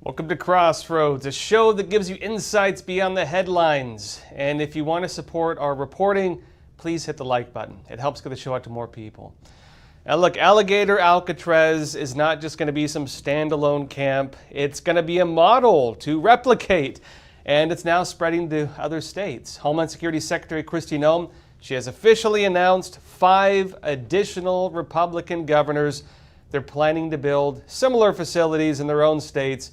Welcome to Crossroads, a show that gives you insights beyond the headlines. And if you want to support our reporting, please hit the like button. It helps get the show out to more people. Now look, Alligator Alcatraz is not just going to be some standalone camp. It's going to be a model to replicate. And it's now spreading to other states. Homeland Security Secretary Kristi Noem, she has officially announced 5 additional Republican governors. They're planning to build similar facilities in their own states,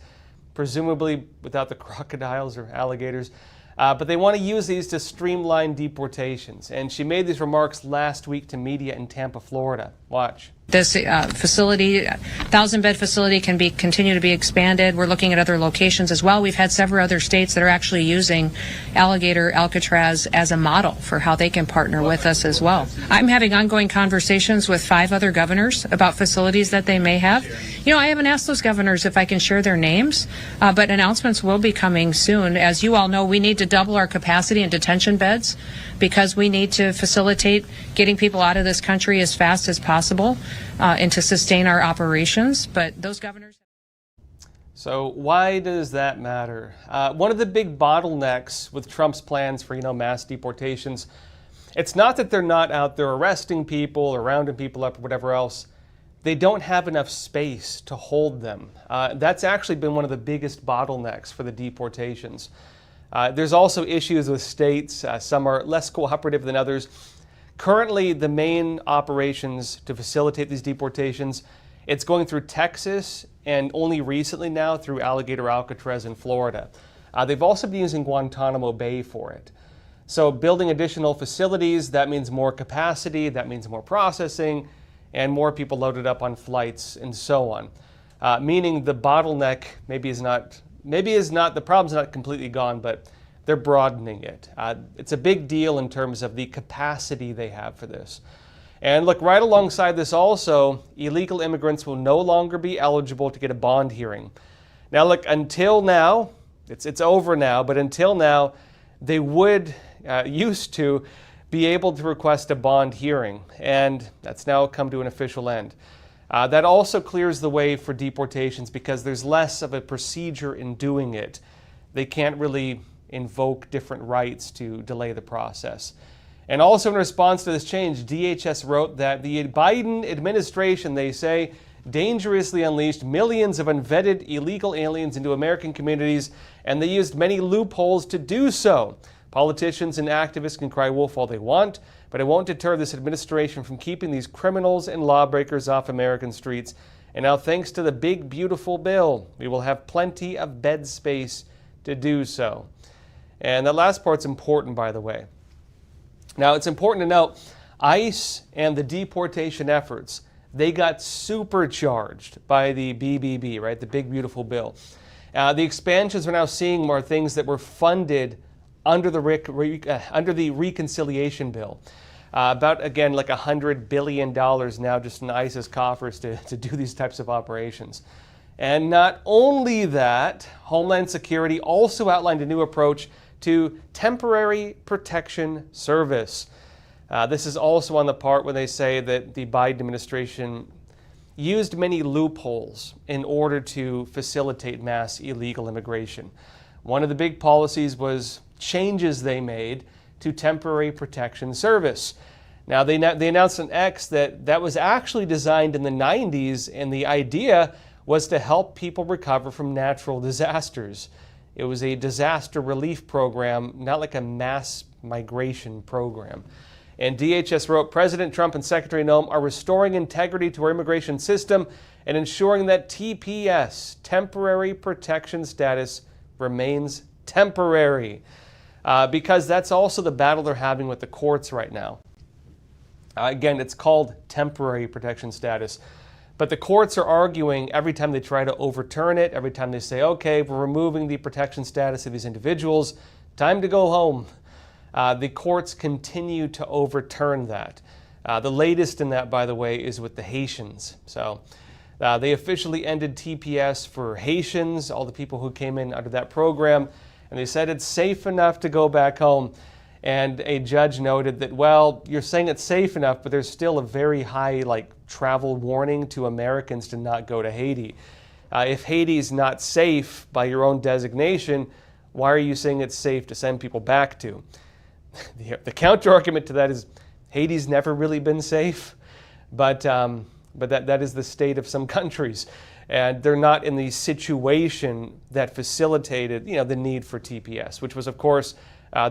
presumably without the crocodiles or alligators. But they want to use these to streamline deportations. And she made these remarks last week to media in Tampa, Florida. Watch. This facility, 1,000-bed facility, can continue to be expanded. We're looking at other locations as well. We've had several other states that are actually using Alligator Alcatraz as a model for how they can partner with us as well. I'm having ongoing conversations with 5 other governors about facilities that they may have. You know, I haven't asked those governors if I can share their names, but announcements will be coming soon. As you all know, we need to double our capacity in detention beds because we need to facilitate getting people out of this country as fast as possible. And to sustain our operations, but those governors. So why does that matter? One of the big bottlenecks with Trump's plans for, mass deportations, it's not that they're not out there arresting people or rounding people up or whatever else. They don't have enough space to hold them. That's actually been one of the biggest bottlenecks for the deportations. There's also issues with states. Some are less cooperative than others. Currently, the main operations to facilitate these deportations, it's going through Texas and only recently now through Alligator Alcatraz in Florida. They've also been using Guantanamo Bay for it. So building additional facilities, that means more capacity, that means more processing, and more people loaded up on flights and so on. Meaning the bottleneck the problem's not completely gone, but they're broadening it. It's a big deal in terms of the capacity they have for this. And look, right alongside this also, illegal immigrants will no longer be eligible to get a bond hearing. Now look, until now, it's over now, but until now, they would used to be able to request a bond hearing, and that's now come to an official end. That also clears the way for deportations because there's less of a procedure in doing it. They can't really invoke different rights to delay the process. And also in response to this change, DHS wrote that the Biden administration, they say, dangerously unleashed millions of unvetted illegal aliens into American communities, and they used many loopholes to do so. Politicians and activists can cry wolf all they want, but it won't deter this administration from keeping these criminals and lawbreakers off American streets. And now, thanks to the big, beautiful bill, we will have plenty of bed space to do so. And that last part's important, by the way. Now, it's important to note, ICE and the deportation efforts, they got supercharged by the BBB, right? The big, beautiful bill. The expansions we're now seeing are things that were funded under the reconciliation bill. About, again, like $100 billion now just in ICE's coffers to do these types of operations. And not only that, Homeland Security also outlined a new approach to temporary protection service. This is also on the part where they say that the Biden administration used many loopholes in order to facilitate mass illegal immigration. One of the big policies was changes they made to temporary protection service. Now, they announced on X that was actually designed in the 90s, and the idea was to help people recover from natural disasters. It was a disaster relief program, not like a mass migration program. And DHS wrote, President Trump and Secretary Noem are restoring integrity to our immigration system and ensuring that TPS, temporary protection status, remains temporary. Because that's also the battle they're having with the courts right now. Again, it's called temporary protection status. But the courts are arguing every time they try to overturn it, every time they say, okay, we're removing the protection status of these individuals, time to go home. The courts continue to overturn that. The latest in that, by the way, is with the Haitians. So they officially ended TPS for Haitians, all the people who came in under that program, and they said it's safe enough to go back home. And a judge noted that, well, you're saying it's safe enough, but there's still a very high travel warning to Americans to not go to Haiti. If Haiti's not safe by your own designation, why are you saying it's safe to send people back to? The counter argument to that is Haiti's never really been safe, but that is the state of some countries, and they're not in the situation that facilitated the need for TPS, which was, of course,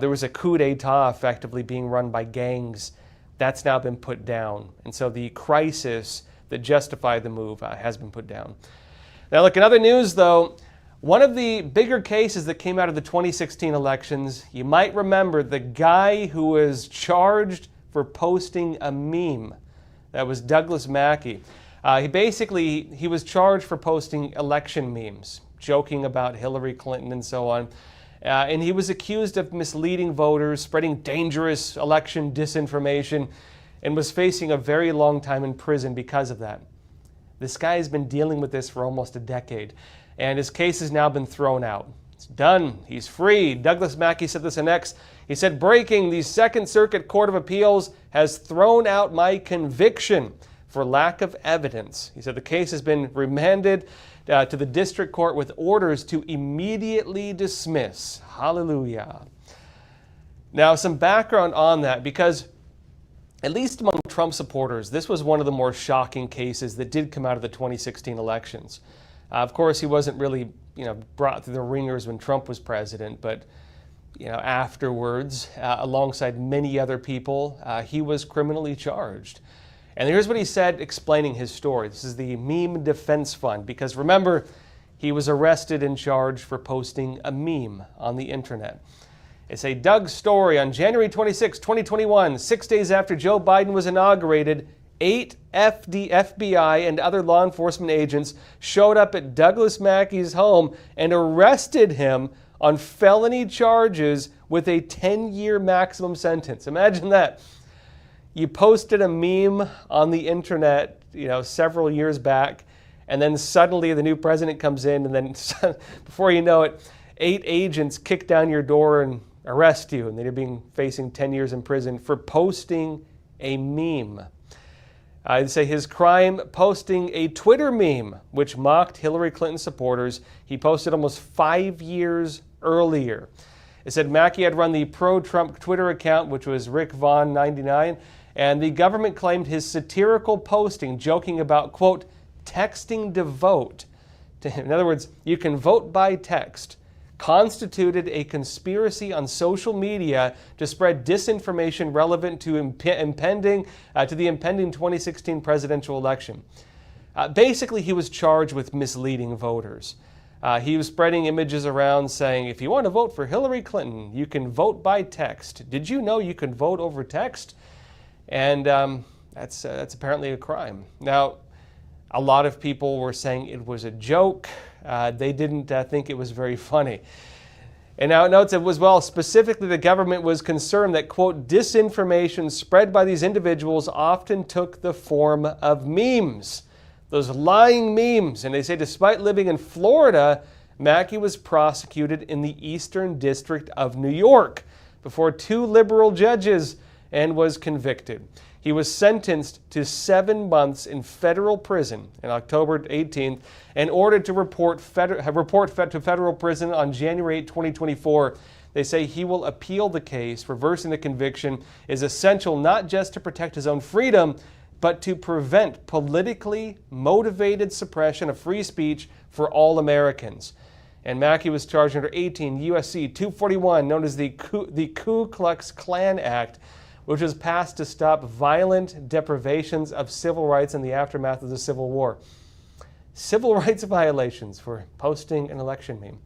there was a coup d'etat effectively being run by gangs. That's now been put down, and so the crisis that justified the move has been put down. Now, look, in other news, though, one of the bigger cases that came out of the 2016 elections, you might remember the guy who was charged for posting a meme. That was Douglas Mackey. He was charged for posting election memes, joking about Hillary Clinton and so on. And he was accused of misleading voters, spreading dangerous election disinformation, and was facing a very long time in prison because of that. This guy has been dealing with this for almost a decade, and his case has now been thrown out. It's done. He's free. Douglas Mackey said this in X. He said, "Breaking, the Second Circuit Court of Appeals has thrown out my conviction for lack of evidence." He said the case has been remanded to the district court with orders to immediately dismiss. Hallelujah. Now, some background on that, because at least among Trump supporters, this was one of the more shocking cases that did come out of the 2016 elections. Of course, he wasn't really, brought through the ringers when Trump was president, but, afterwards, alongside many other people, he was criminally charged. And here's what he said explaining his story. This is the Meme Defense Fund, because remember, he was arrested and charged for posting a meme on the internet. It's a Doug story. On January 26, 2021, 6 days after Joe Biden was inaugurated, 8 FBI and other law enforcement agents showed up at Douglas Mackey's home and arrested him on felony charges with a 10-year maximum sentence. Imagine that. You posted a meme on the internet, several years back, and then suddenly the new president comes in, and then before you know it, 8 agents kick down your door and arrest you, and then you're facing 10 years in prison for posting a meme. I'd say his crime, posting a Twitter meme which mocked Hillary Clinton supporters. He posted almost 5 years earlier. It said Mackey had run the pro-Trump Twitter account, which was Rick Vaughn 99, and the government claimed his satirical posting, joking about, quote, texting to vote. In other words, you can vote by text, constituted a conspiracy on social media to spread disinformation relevant to the impending 2016 presidential election. Basically, he was charged with misleading voters. He was spreading images around saying, if you want to vote for Hillary Clinton, you can vote by text. Did you know you can vote over text? And that's apparently a crime. Now, a lot of people were saying it was a joke. They didn't think it was very funny. And now it notes it was, specifically the government was concerned that, quote, disinformation spread by these individuals often took the form of memes. Those lying memes. And they say despite living in Florida, Mackey was prosecuted in the Eastern District of New York before 2 liberal judges and was convicted. He was sentenced to 7 months in federal prison on October 18th and ordered to report to federal prison on January 8, 2024. They say he will appeal the case. Reversing the conviction is essential not just to protect his own freedom, but to prevent politically motivated suppression of free speech for all Americans. And Mackey was charged under 18 U.S.C. 241, known as the Ku Klux Klan Act, which was passed to stop violent deprivations of civil rights in the aftermath of the Civil War. Civil rights violations for posting an election meme.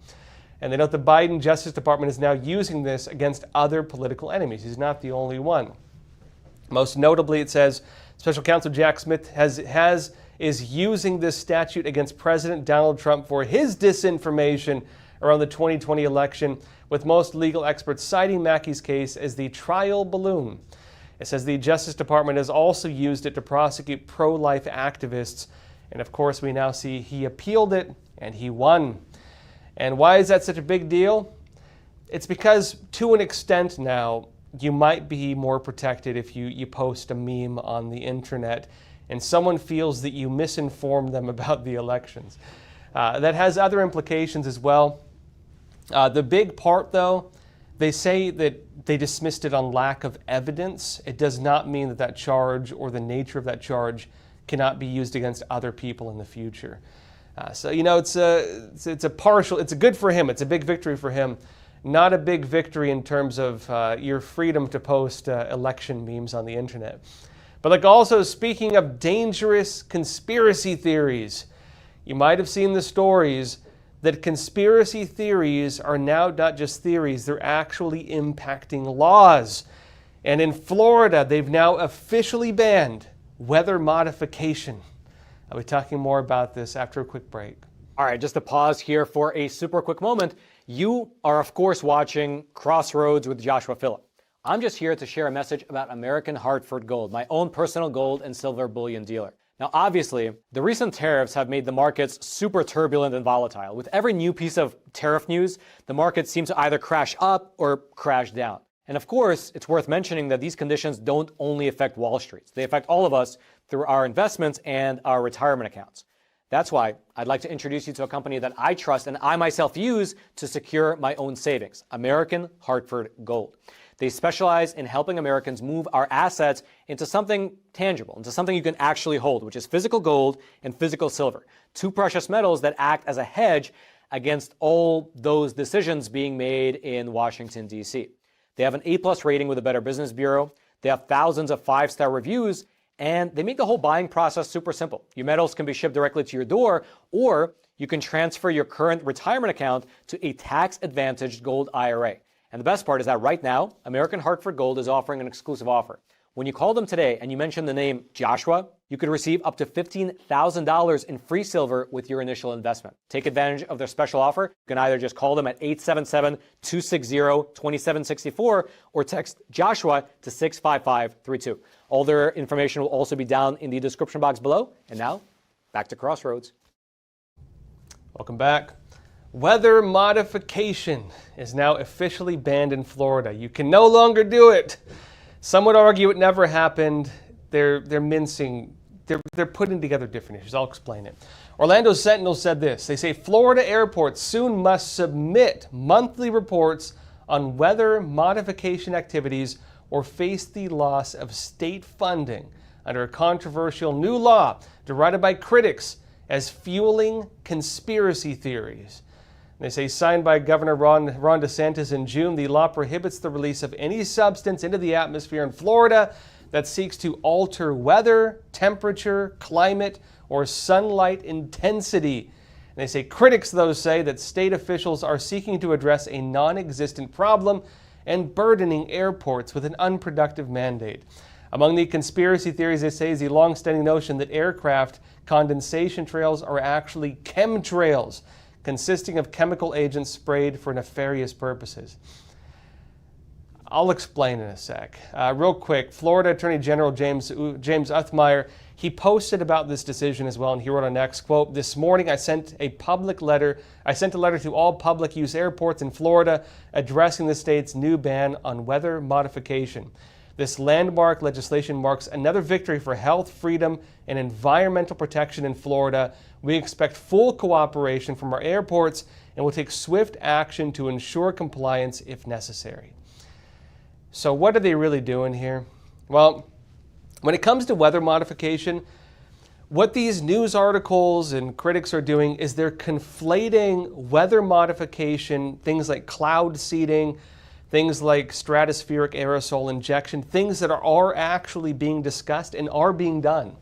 And they note the Biden Justice Department is now using this against other political enemies. He's not the only one. Most notably, it says Special Counsel Jack Smith is using this statute against President Donald Trump for his disinformation around the 2020 election, with most legal experts citing Mackey's case as the trial balloon. It says the Justice Department has also used it to prosecute pro-life activists. And of course, we now see he appealed it and he won. And why is that such a big deal? It's because to an extent now, you might be more protected if you post a meme on the internet and someone feels that you misinformed them about the elections. That has other implications as well. The big part, though, they say that they dismissed it on lack of evidence. It does not mean that that charge or the nature of that charge cannot be used against other people in the future. So, you know, it's a good for him. It's a big victory for him. Not a big victory in terms of your freedom to post election memes on the internet. But like also speaking of dangerous conspiracy theories, you might have seen the stories that conspiracy theories are now not just theories, they're actually impacting laws. And in Florida, they've now officially banned weather modification. I'll be talking more about this after a quick break. All right, just to pause here for a super quick moment. You are, of course, watching Crossroads with Joshua Philipp. I'm just here to share a message about American Hartford Gold, my own personal gold and silver bullion dealer. Now, obviously, the recent tariffs have made the markets super turbulent and volatile. With every new piece of tariff news, the markets seem to either crash up or crash down. And of course, it's worth mentioning that these conditions don't only affect Wall Street. They affect all of us through our investments and our retirement accounts. That's why I'd like to introduce you to a company that I trust and I myself use to secure my own savings, American Hartford Gold. They specialize in helping Americans move our assets into something tangible, into something you can actually hold, which is physical gold and physical silver, two precious metals that act as a hedge against all those decisions being made in Washington, D.C. They have an A+ rating with the Better Business Bureau. They have thousands of 5-star reviews, and they make the whole buying process super simple. Your metals can be shipped directly to your door, or you can transfer your current retirement account to a tax-advantaged gold IRA. And the best part is that right now, American Hartford Gold is offering an exclusive offer. When you call them today and you mention the name Joshua, you could receive up to $15,000 in free silver with your initial investment. Take advantage of their special offer. You can either just call them at 877-260-2764 or text Joshua to 65532. All their information will also be down in the description box below. And now, back to Crossroads. Welcome back. Weather modification is now officially banned in Florida. You can no longer do it. Some would argue it never happened. They're mincing. They're putting together different issues. I'll explain it. Orlando Sentinel said this. They say Florida airports soon must submit monthly reports on weather modification activities or face the loss of state funding under a controversial new law derided by critics as fueling conspiracy theories. They say signed by Governor Ron DeSantis in June, the law prohibits the release of any substance into the atmosphere in Florida that seeks to alter weather, temperature, climate, or sunlight intensity. And they say critics, though, say that state officials are seeking to address a non-existent problem and burdening airports with an unproductive mandate. Among the conspiracy theories, they say, is the long-standing notion that aircraft condensation trails are actually chemtrails, consisting of chemical agents sprayed for nefarious purposes. I'll explain in a sec. Real quick, Florida Attorney General James Uthmeier, he posted about this decision as well, and he wrote on X, quote, "This morning I sent a letter to all public use airports in Florida addressing the state's new ban on weather modification. This landmark legislation marks another victory for health, freedom, and environmental protection in Florida. We expect full cooperation from our airports and will take swift action to ensure compliance if necessary." So what are they really doing here? Well, when it comes to weather modification, what these news articles and critics are doing is they're conflating weather modification, things like cloud seeding, things like stratospheric aerosol injection, things that are actually being discussed and are being done.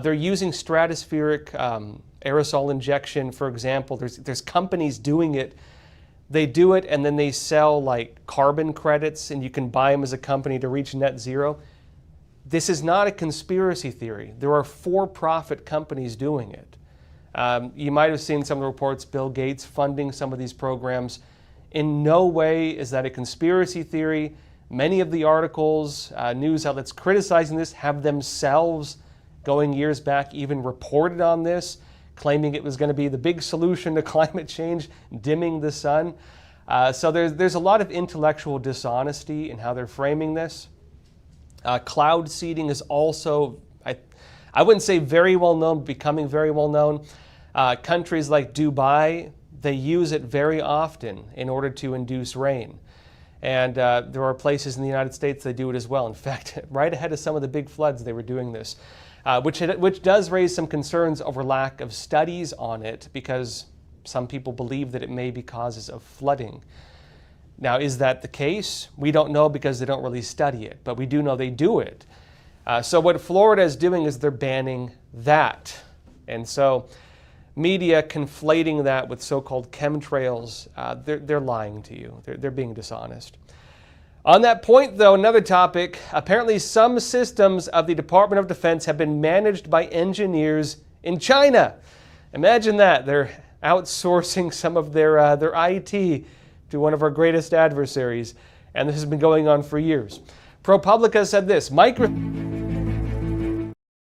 They're using stratospheric aerosol injection, for example. There's companies doing it. They do it and then they sell like carbon credits and you can buy them as a company to reach net zero. This is not a conspiracy theory. There are for-profit companies doing it. You might have seen some of the reports, Bill Gates funding some of these programs. In no way is that a conspiracy theory. Many of the articles, news outlets criticizing this have themselves, going years back, even reported on this, claiming it was going to be the big solution to climate change, dimming the sun. So there's a lot of intellectual dishonesty in how they're framing this. Cloud seeding is also, I wouldn't say very well known, becoming very well known. Countries like Dubai, they use it very often in order to induce rain. And there are places in the United States that do it as well. In fact, right ahead of some of the big floods, they were doing this, which does raise some concerns over lack of studies on it, because some people believe that it may be causes of flooding. Now, is that the case? We don't know because they don't really study it, but we do know they do it. So what Florida is doing is they're banning that. And so media conflating that with so-called chemtrails, they're lying to you. They're being dishonest. On that point, though, another topic, apparently some systems of the Department of Defense have been managed by engineers in China. Imagine that. They're outsourcing some of their IT to one of our greatest adversaries, and this has been going on for years. ProPublica said this: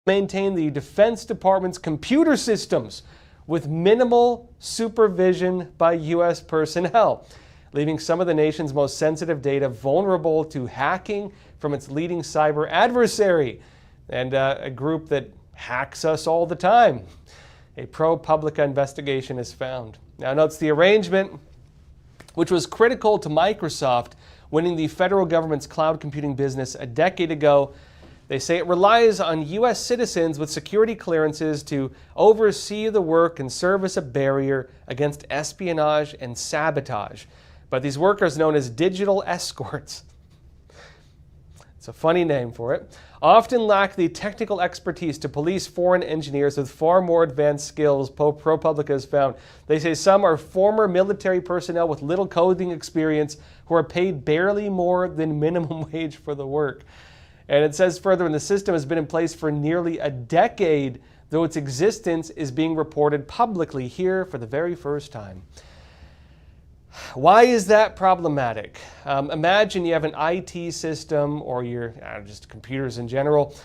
maintain the Defense Department's computer systems with minimal supervision by U.S. personnel, leaving some of the nation's most sensitive data vulnerable to hacking from its leading cyber adversary, and a group that hacks us all the time. A ProPublica investigation is found. Now, notes the arrangement, which was critical to Microsoft winning the federal government's cloud computing business a decade ago. They say it relies on U.S. citizens with security clearances to oversee the work and serve as a barrier against espionage and sabotage. But these workers, known as digital escorts, it's a funny name for it, often lack the technical expertise to police foreign engineers with far more advanced skills, ProPublica has found. They say some are former military personnel with little coding experience who are paid barely more than minimum wage for the work. And it says further, and the system has been in place for nearly a decade, though its existence is being reported publicly here for the very first time. Why is that problematic? Imagine you have an IT system, or just computers in general,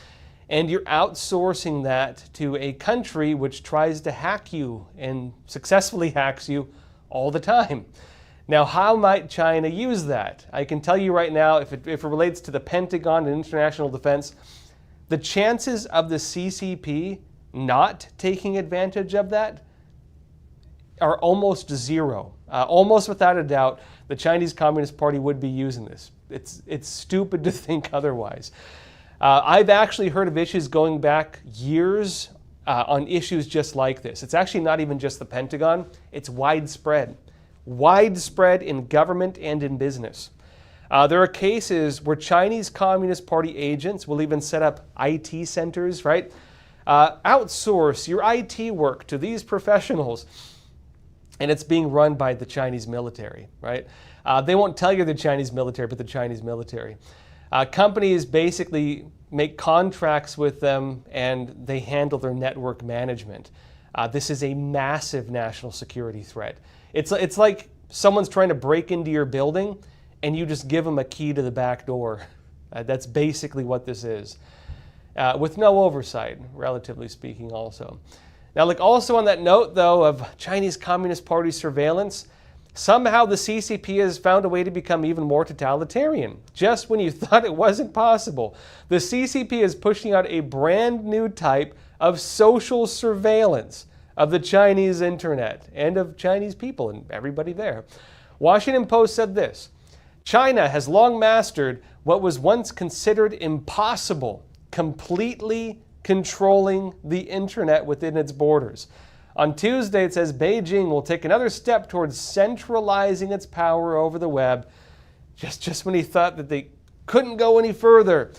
and you're outsourcing that to a country which tries to hack you and successfully hacks you all the time. Now, how might China use that? I can tell you right now, if it relates to the Pentagon and international defense, the chances of the CCP not taking advantage of that are almost zero. Almost without a doubt, the Chinese Communist Party would be using this. It's stupid to think otherwise. I've actually heard of issues going back years on issues just like this. It's actually not even just the Pentagon, it's widespread. Widespread in government and in business. There are cases where Chinese Communist Party agents will even set up IT centers, right? Outsource your IT work to these professionals. And it's being run by the Chinese military, right? They won't tell you the Chinese military, but the Chinese military. Companies basically make contracts with them and they handle their network management. This is a massive national security threat. It's like someone's trying to break into your building and you just give them a key to the back door. That's basically what this is. With no oversight, relatively speaking also. Now, look, also on that note, though, of Chinese Communist Party surveillance, somehow the CCP has found a way to become even more totalitarian. Just when you thought it wasn't possible, the CCP is pushing out a brand new type of social surveillance of the Chinese internet and of Chinese people and everybody there. Washington Post said this: China has long mastered what was once considered impossible, completely controlling the internet within its borders. On Tuesday, it says Beijing will take another step towards centralizing its power over the web, just when he thought that they couldn't go any further.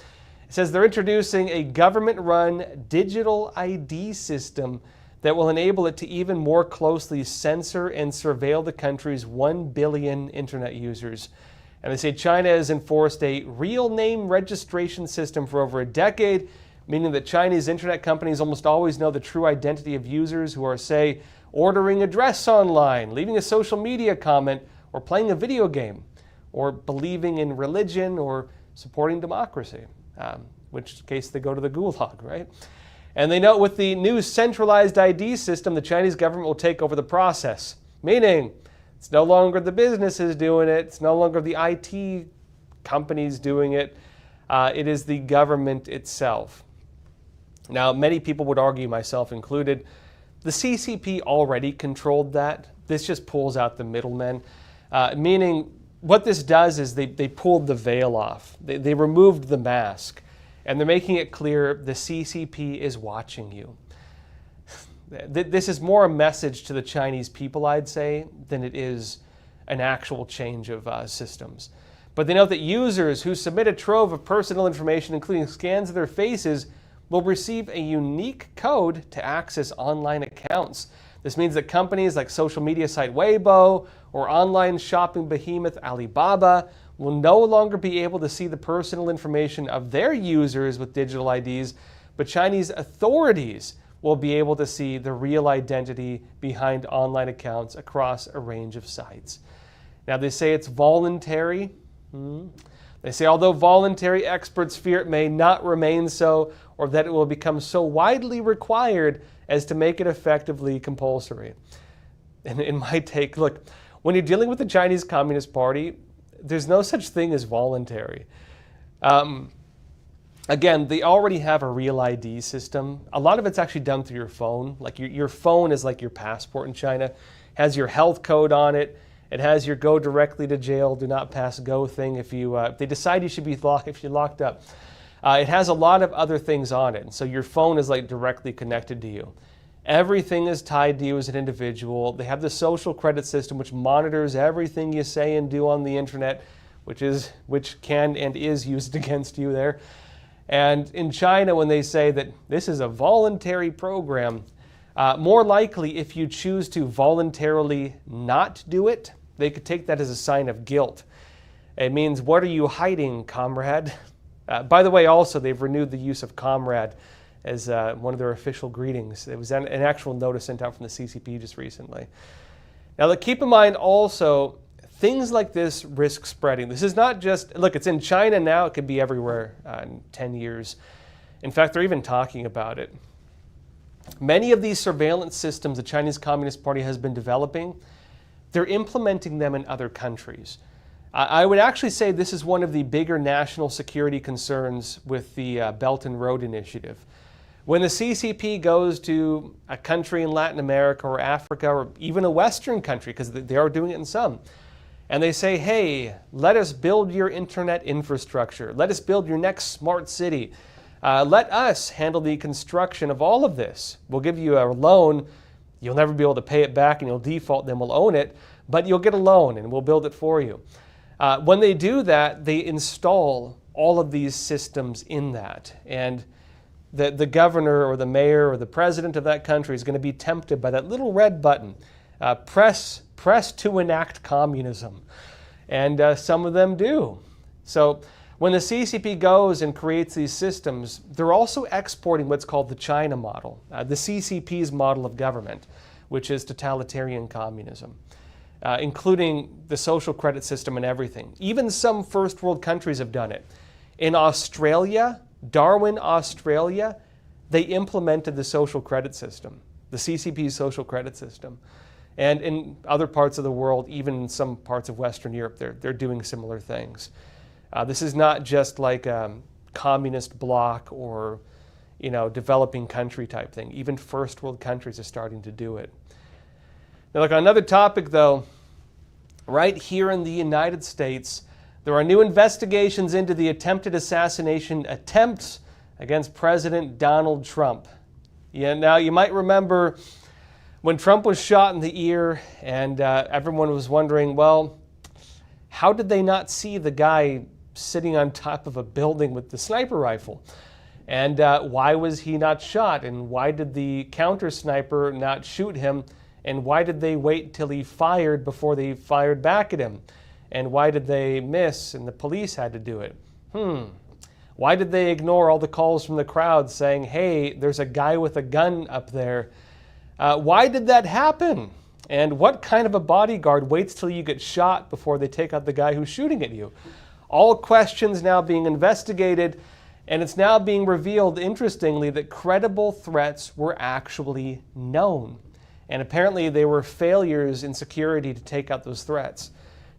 It says they're introducing a government-run digital ID system that will enable it to even more closely censor and surveil the country's 1 billion internet users. And they say China has enforced a real name registration system for over a decade, meaning that Chinese internet companies almost always know the true identity of users who are, say, ordering a dress online, leaving a social media comment, or playing a video game, or believing in religion or supporting democracy, which case they go to the gulag, right? And they note with the new centralized ID system, the Chinese government will take over the process, meaning it's no longer the businesses doing it, it's no longer the IT companies doing it, it is the government itself. Now, many people would argue, myself included, The CCP already controlled that. This just pulls out the middlemen, meaning what this does is they pulled the veil off. They removed the mask, and they're making it clear the CCP is watching you. This is more a message to the Chinese people, I'd say, than it is an actual change of systems. But they note that users who submit a trove of personal information, including scans of their faces, will receive a unique code to access online accounts. This means that companies like social media site Weibo or online shopping behemoth Alibaba will no longer be able to see the personal information of their users with digital IDs, but Chinese authorities will be able to see the real identity behind online accounts across a range of sites. Now, they say it's voluntary. They say although voluntary, experts fear it may not remain so, or that it will become so widely required as to make it effectively compulsory. And in my take, look, when you're dealing with the Chinese Communist Party, there's no such thing as voluntary. Again, they already have a real ID system. A lot of it's actually done through your phone. Like your phone is like your passport in China. It has your health code on it. It has your go directly to jail, do not pass go thing if they decide you should be locked up. It has a lot of other things on it. So your phone is like directly connected to you. Everything is tied to you as an individual. They have the social credit system, which monitors everything you say and do on the internet, which can and is used against you there. And in China, when they say that this is a voluntary program, more likely if you choose to voluntarily not do it, they could take that as a sign of guilt. It means, what are you hiding, comrade? By the way, also, they've renewed the use of comrade as one of their official greetings. It was an actual notice sent out from the CCP just recently. Now, keep in mind also, things like this risk spreading. This is not just, look, it's in China now, it could be everywhere in 10 years. In fact, they're even talking about it. Many of these surveillance systems the Chinese Communist Party has been developing, they're implementing them in other countries. I would actually say this is one of the bigger national security concerns with the Belt and Road Initiative. When the CCP goes to a country in Latin America or Africa or even a Western country, because they are doing it in some, and they say, hey, let us build your internet infrastructure. Let us build your next smart city. Let us handle the construction of all of this. We'll give you a loan. You'll never be able to pay it back and you'll default, then we'll own it. But you'll get a loan and we'll build it for you. When they do that, they install all of these systems in that. And the governor or the mayor or the president of that country is going to be tempted by that little red button. Press to enact communism. And some of them do. So when the CCP goes and creates these systems, they're also exporting what's called the China model, the CCP's model of government, which is totalitarian communism, including the social credit system and everything. Even some first world countries have done it. In Australia, Darwin, Australia, they implemented the social credit system, the CCP's social credit system. And in other parts of the world, even in some parts of Western Europe, they're doing similar things. This is not just like a communist bloc or, developing country type thing. Even first world countries are starting to do it. Now, look, on another topic though, right here in the United States, there are new investigations into the attempted assassination attempts against President Donald Trump. Now, you might remember when Trump was shot in the ear and everyone was wondering, well, how did they not see the guy sitting on top of a building with the sniper rifle? And why was he not shot? And why did the counter sniper not shoot him? And why did they wait till he fired before they fired back at him? And why did they miss and the police had to do it? Why did they ignore all the calls from the crowd saying, hey, there's a guy with a gun up there? Why did that happen? And what kind of a bodyguard waits till you get shot before they take out the guy who's shooting at you? All questions now being investigated, and it's now being revealed, interestingly, that credible threats were actually known. And apparently they were failures in security to take out those threats.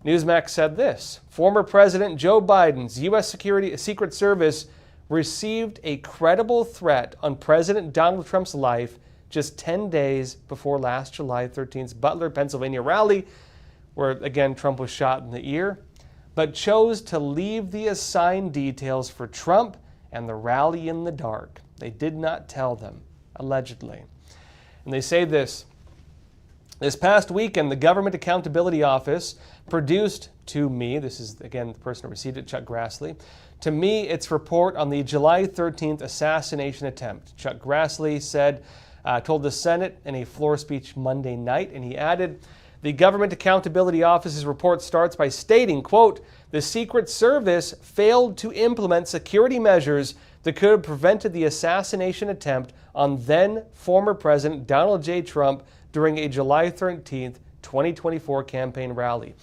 Newsmax said this: former President Joe Biden's U.S. Secret Service received a credible threat on President Donald Trump's life just 10 days before last July 13th's Butler, Pennsylvania rally, where again Trump was shot in the ear, but chose to leave the assigned details for Trump and the rally in the dark. They did not tell them, allegedly. And they say this past weekend, the Government Accountability Office produced to me, this is again the person who received it, Chuck Grassley, to me its report on the July 13th assassination attempt. Chuck Grassley told the Senate in a floor speech Monday night, and he added, the Government Accountability Office's report starts by stating, quote, the Secret Service failed to implement security measures that could have prevented the assassination attempt on then former President Donald J. Trump during a July 13th, 2024 campaign rally.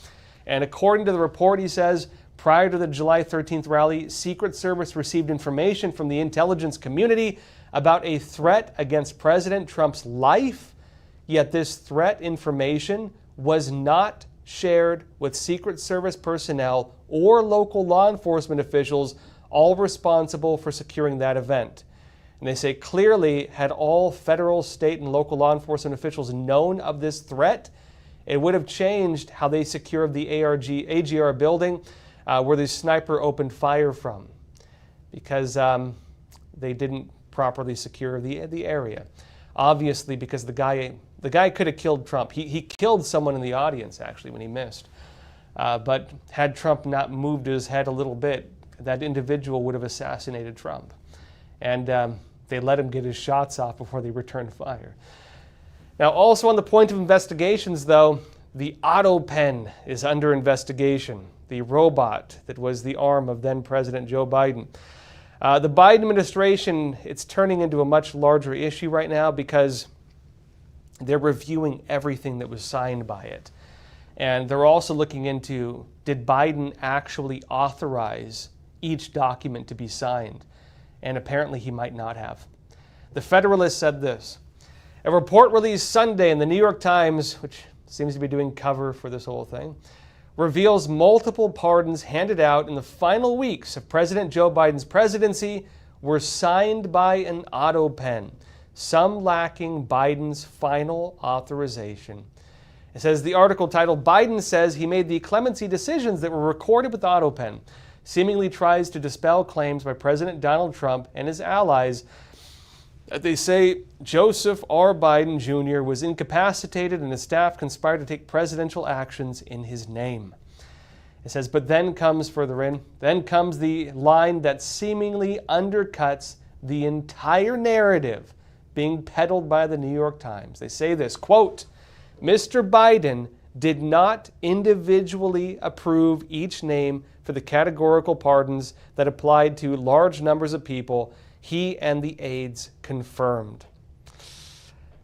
And according to the report, he says, prior to the July 13th rally, Secret Service received information from the intelligence community about a threat against President Trump's life, yet this threat information was not shared with Secret Service personnel or local law enforcement officials, all responsible for securing that event. And they say clearly, had all federal, state, and local law enforcement officials known of this threat, it would have changed how they secured the AGR building where the sniper opened fire from, because they didn't properly secure the area. Obviously, because the guy could have killed Trump. He killed someone in the audience, actually, when he missed. But had Trump not moved his head a little bit, that individual would have assassinated Trump. And they let him get his shots off before they returned fire. Now, also on the point of investigations, though, the Autopen is under investigation, the robot that was the arm of then-President Joe Biden. The Biden administration, it's turning into a much larger issue right now because they're reviewing everything that was signed by it. And they're also looking into, did Biden actually authorize each document to be signed? And apparently he might not have. The Federalist said this, a report released Sunday in the New York Times, which seems to be doing cover for this whole thing, reveals multiple pardons handed out in the final weeks of President Joe Biden's presidency were signed by an Autopen, some lacking Biden's final authorization. It says the article titled, Biden says he made the clemency decisions that were recorded with Autopen, seemingly tries to dispel claims by President Donald Trump and his allies that they say Joseph R. Biden Jr. was incapacitated and his staff conspired to take presidential actions in his name. It says, but then comes the line that seemingly undercuts the entire narrative being peddled by the New York Times. They say this, quote, Mr. Biden did not individually approve each name for the categorical pardons that applied to large numbers of people he and the aides confirmed.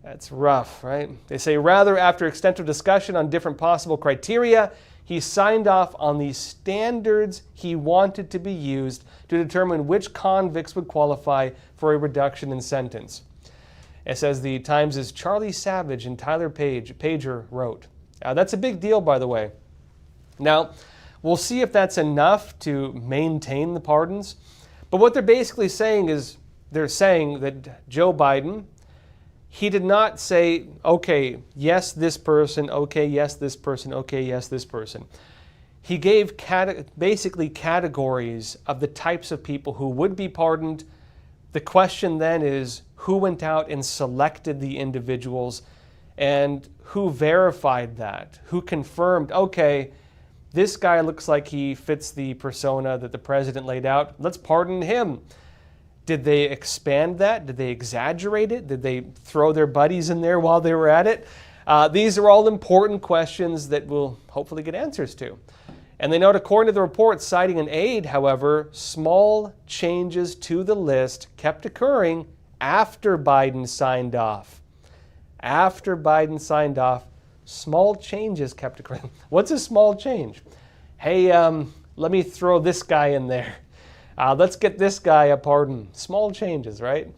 That's rough, right? They say, rather, after extensive discussion on different possible criteria, he signed off on the standards he wanted to be used to determine which convicts would qualify for a reduction in sentence. It says the Times' Charlie Savage and Tyler Pager wrote. That's a big deal, by the way. Now, we'll see if that's enough to maintain the pardons. But what they're basically saying is, they're saying that Joe Biden, he did not say, okay, yes, this person, okay, yes, this person, okay, yes, this person. He gave basically categories of the types of people who would be pardoned. The question then is, who went out and selected the individuals and who verified that? Who confirmed, okay, this guy looks like he fits the persona that the president laid out. Let's pardon him. Did they expand that? Did they exaggerate it? Did they throw their buddies in there while they were at it? These are all important questions that we'll hopefully get answers to. And they note, according to the report citing an aide, however, small changes to the list kept occurring after Biden signed off. After Biden signed off, small changes kept occurring. What's a small change? Hey, let me throw this guy in there. Let's get this guy a pardon. Small changes, right?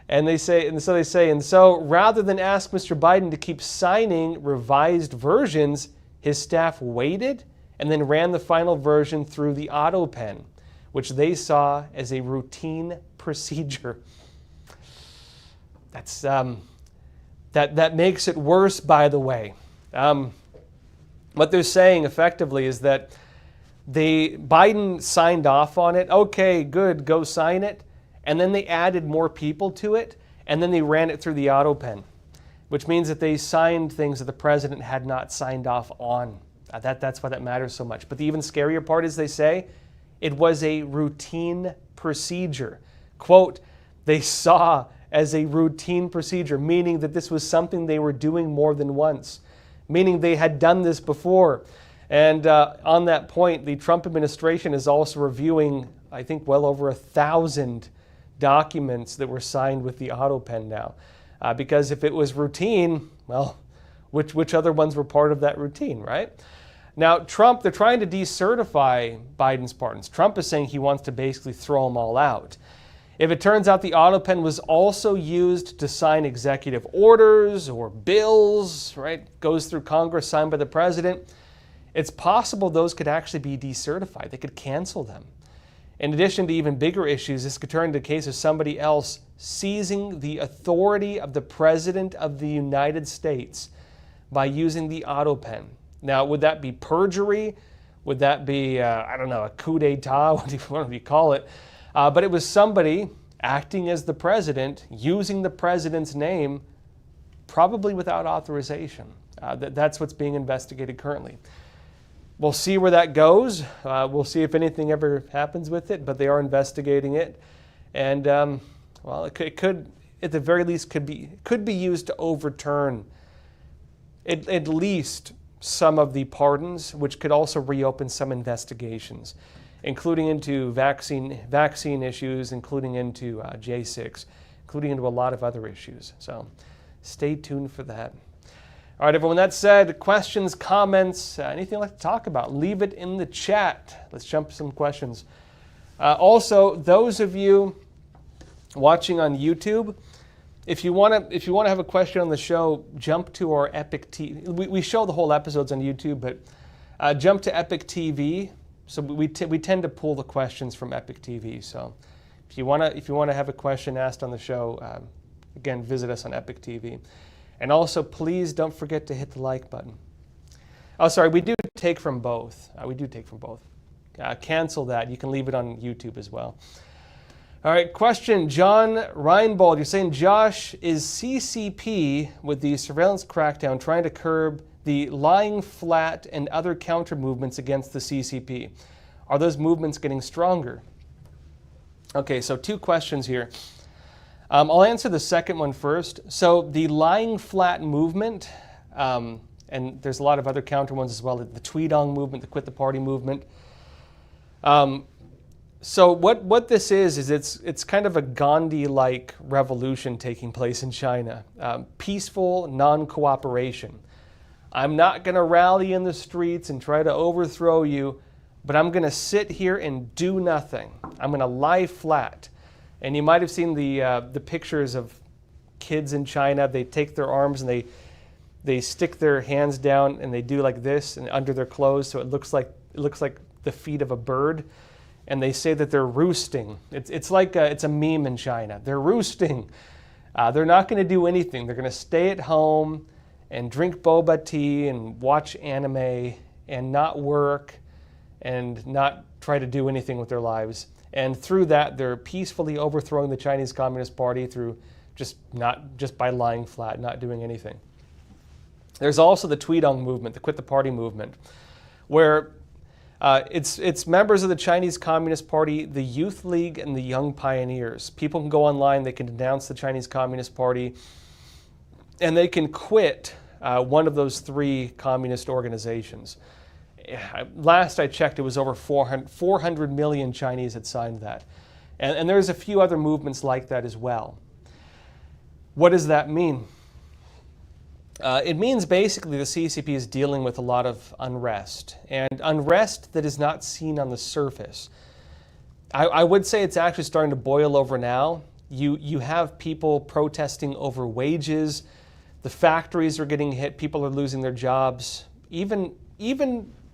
And so rather than ask Mr. Biden to keep signing revised versions, his staff waited and then ran the final version through the Autopen, which they saw as a routine procedure. That's That makes it worse, by the way. What they're saying effectively is that Biden signed off on it. Okay, good, go sign it. And then they added more people to it, and then they ran it through the Autopen, which means that they signed things that the president had not signed off on. That's why that matters so much. But the even scarier part is they say it was a routine procedure. Quote, they saw as a routine procedure, meaning that this was something they were doing more than once, meaning they had done this before. And on that point, the Trump administration is also reviewing, I think, well over 1,000 documents that were signed with the Autopen now. Because if it was routine, well, which other ones were part of that routine, right? Now, Trump, they're trying to decertify Biden's pardons. Trump is saying he wants to basically throw them all out. If it turns out the Autopen was also used to sign executive orders or bills, right, goes through Congress, signed by the president, it's possible those could actually be decertified. They could cancel them. In addition to even bigger issues, this could turn into a case of somebody else seizing the authority of the President of the United States by using the Autopen. Now, would that be perjury? Would that be, I don't know, a coup d'etat, whatever you call it? But it was somebody acting as the president, using the president's name, probably without authorization. That's what's being investigated currently. We'll see where that goes. We'll see if anything ever happens with it, but they are investigating it. And, well, it could, at the very least, could be used to overturn at least some of the pardons, which could also reopen some investigations, including into vaccine issues, including into J6, including into a lot of other issues. So stay tuned for that. All right, everyone, that said, questions, comments, anything you'd like to talk about, leave it in the chat. Let's jump to some questions. Also, those of you watching on YouTube, if you want to have a question on the show, jump to our Epoch TV. We show the whole episodes on YouTube, but jump to Epoch TV. So we tend to pull the questions from Epoch TV. So if you want to have a question asked on the show, again, visit us on Epoch TV. And also, please don't forget to hit the like button. Oh, sorry, we do take from both. Cancel that. You can leave it on YouTube as well. All right, question, John Reinbold. You're saying, Josh, is CCP, with the surveillance crackdown, trying to curb the lying flat and other counter movements against the CCP? Are those movements getting stronger? Okay, so two questions here. I'll answer the second one first. So the lying flat movement, and there's a lot of other counter ones as well, the Tweedong movement, the Quit the Party movement. So what this is it's kind of a Gandhi-like revolution taking place in China. Peaceful non-cooperation. I'm not going to rally in the streets and try to overthrow you, but I'm going to sit here and do nothing. I'm going to lie flat. And you might have seen the pictures of kids in China. They take their arms and they stick their hands down and they do like this and under their clothes, so it looks like the feet of a bird. And they say that they're roosting. It's like it's a meme in China. They're roosting. They're not going to do anything. They're going to stay at home and drink boba tea and watch anime and not work and not try to do anything with their lives. And through that, they're peacefully overthrowing the Chinese Communist Party through just by lying flat, not doing anything. There's also the Tweedong movement, the Quit the Party movement, where it's members of the Chinese Communist Party, the Youth League, and the Young Pioneers. People can go online, they can denounce the Chinese Communist Party, and they can quit one of those three communist organizations. Last I checked, it was over 400 million Chinese had signed that. And there's a few other movements like that as well. What does that mean? It means basically the CCP is dealing with a lot of unrest, and unrest that is not seen on the surface. I would say it's actually starting to boil over now. You have people protesting over wages. The factories are getting hit. People are losing their jobs. Even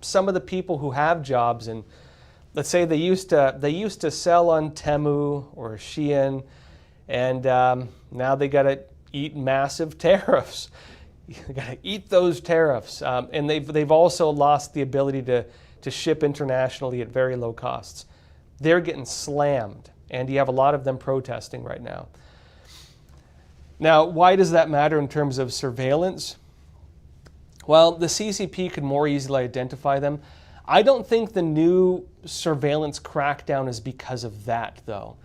some of the people who have jobs, and let's say they used to sell on Temu or Shein, and now they got to eat massive tariffs. You got to eat those tariffs. And they've also lost the ability to ship internationally at very low costs. They're getting slammed, and you have a lot of them protesting right now. Now, why does that matter in terms of surveillance? Well, the CCP could more easily identify them. I don't think the new surveillance crackdown is because of that, though.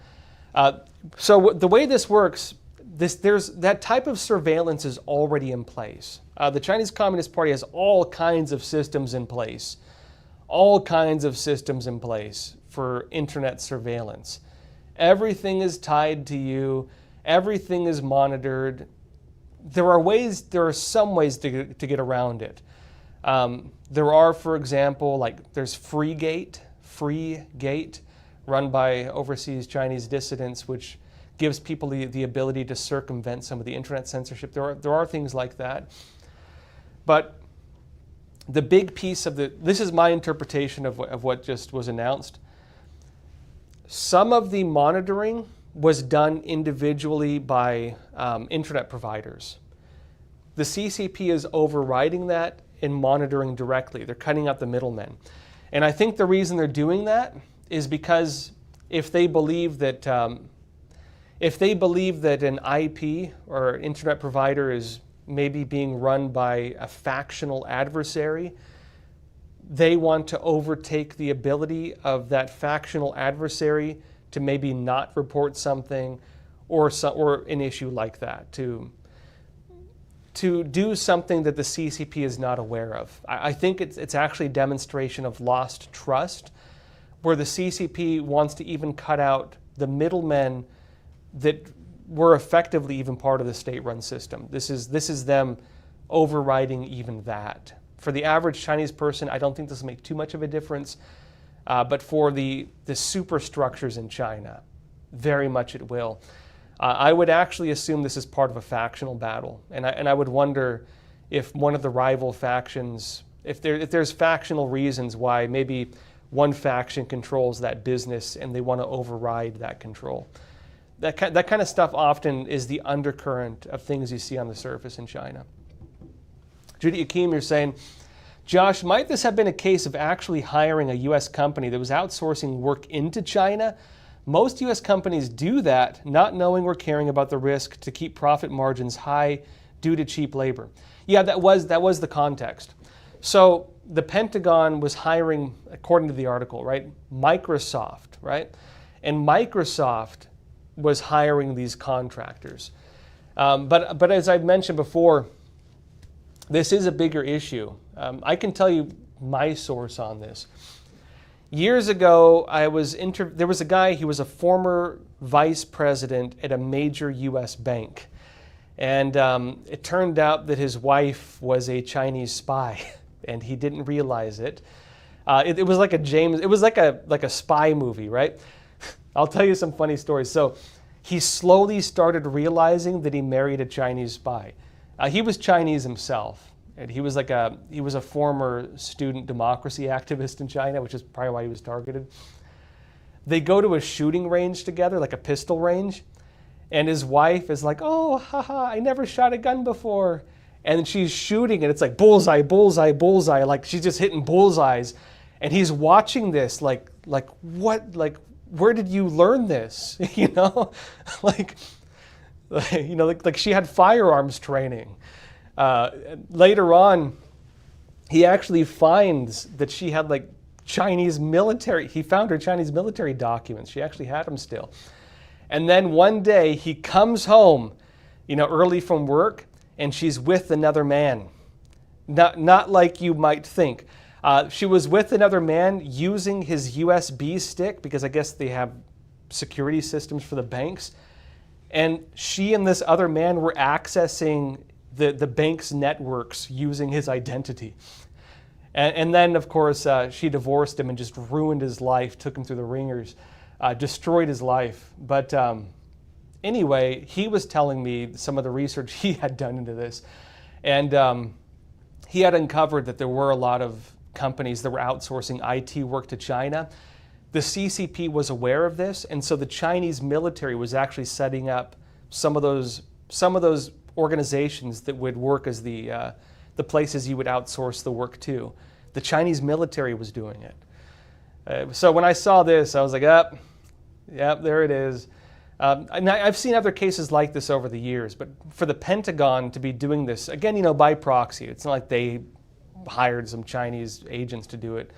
So the way this works, there's that type of surveillance is already in place. The Chinese Communist Party has all kinds of systems in place. All kinds of systems in place for internet surveillance. Everything is tied to you. Everything is monitored. There are some ways to get around it. There are, for example, like there's Freegate, run by overseas Chinese dissidents, which gives people the ability to circumvent some of the internet censorship. There are things like that. But the big piece this is my interpretation of what just was announced. Some of the monitoring was done individually by internet providers. The CCP is overriding that and monitoring directly. They're cutting out the middlemen. And I think the reason they're doing that is because if they believe that an IP or internet provider is maybe being run by a factional adversary, they want to overtake the ability of that factional adversary to maybe not report something or an issue like that, to do something that the CCP is not aware of. I think it's actually a demonstration of lost trust, where the CCP wants to even cut out the middlemen that were effectively even part of the state-run system. This is them overriding even that. For the average Chinese person, I don't think this will make too much of a difference, but for the superstructures in China, very much it will. I would actually assume this is part of a factional battle, and I would wonder if one of the rival factions, if there's factional reasons why maybe one faction controls that business and they want to override that control. That kind of stuff often is the undercurrent of things you see on the surface in China. Judy Akeem, you're saying, Josh, might this have been a case of actually hiring a U.S. company that was outsourcing work into China? Most U.S. companies do that, not knowing or caring about the risk to keep profit margins high due to cheap labor. Yeah, that was the context. So the Pentagon was hiring, according to the article, right, Microsoft, right? And Microsoft was hiring these contractors. But as I've mentioned before, this is a bigger issue. I can tell you my source on this. Years ago, there was a guy, he was a former vice president at a major U.S. bank. And it turned out that his wife was a Chinese spy, and he didn't realize it. It was like a spy movie, right? I'll tell you some funny stories. So he slowly started realizing that he married a Chinese spy. He was Chinese himself, and he was a former student democracy activist in China, which is probably why he was targeted. They go to a shooting range together, like a pistol range, and his wife is like, "Oh, haha, I never shot a gun before." And she's shooting, and it's like bullseye, bullseye, bullseye, like she's just hitting bullseyes. And he's watching this, like what, like where did you learn this? You know, like she had firearms training. Later on, he actually finds that she had like Chinese military. He found her Chinese military documents. She actually had them still. And then one day he comes home, early from work, and she's with another man. Not like you might think. She was with another man using his USB stick, because I guess they have security systems for the banks. And she and this other man were accessing the bank's networks using his identity. And then, of course, she divorced him and just ruined his life, took him through the ringers, destroyed his life. But anyway, he was telling me some of the research he had done into this. And he had uncovered that there were a lot of companies that were outsourcing IT work to China. The CCP was aware of this, and so the Chinese military was actually setting up some of those some of those organizations that would work as the places you would outsource the work to. The Chinese military was doing it. So when I saw this, I was like, yep, there it is. And I've seen other cases like this over the years, but for the Pentagon to be doing this, again, by proxy, it's not like they hired some Chinese agents to do it.